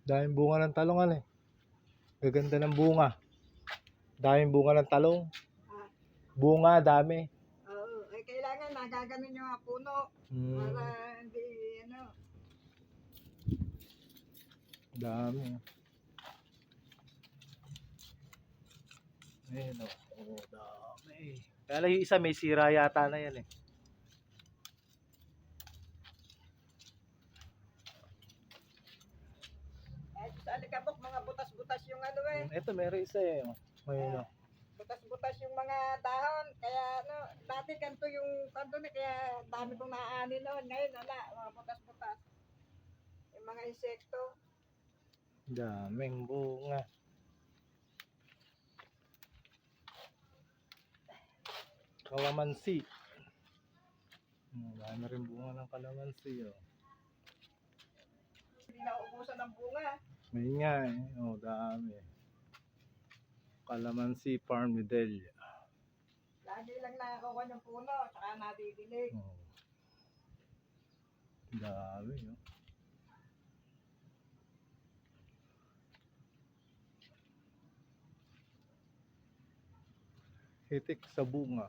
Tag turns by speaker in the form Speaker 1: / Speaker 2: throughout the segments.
Speaker 1: Daming bunga ng talong eh. Gaganda ng bunga. Daming bunga ng talong.
Speaker 2: Ah,
Speaker 1: Bunga, dami.
Speaker 2: oo. Eh, kailangan nagaganon yung mga puno. Para hindi, ano.
Speaker 1: Dami. Ayun o. Oh, dami. Kaya lang yung isa may sira yata na yan eh.
Speaker 2: Eh, sa alikabok, mga butas-butas yung ano eh.
Speaker 1: Ito, meron isa eh. Ayun o.
Speaker 2: Butas-butas yung mga dahon. Kaya ano, dati ganito yung kanto na kaya dami kong naaani noon. Ngayon wala, mga butas-butas. Yung mga insekto.
Speaker 1: Daming bunga. Kalamansi. Dami rin bunga ng kalamansi oh.
Speaker 2: Hindi na uubusan ng bunga.
Speaker 1: May nga eh. Oh, dami. Kalamansi Farm Medelia.
Speaker 2: Lagi lang nakakuha ng puno, saka nabibili.
Speaker 1: Oh. Dami oh. Hitik sa bunga.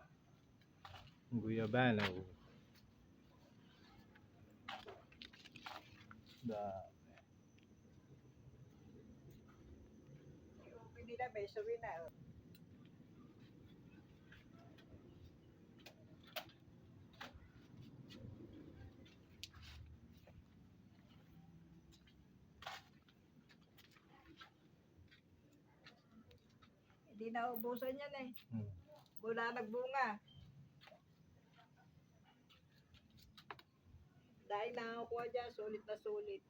Speaker 1: Guyabano. Dami.
Speaker 2: Hindi na, besowi na. Hindi na ubusan yan eh. Wala nagbunga. Dahil nakakuha dyan, sulit na sulit.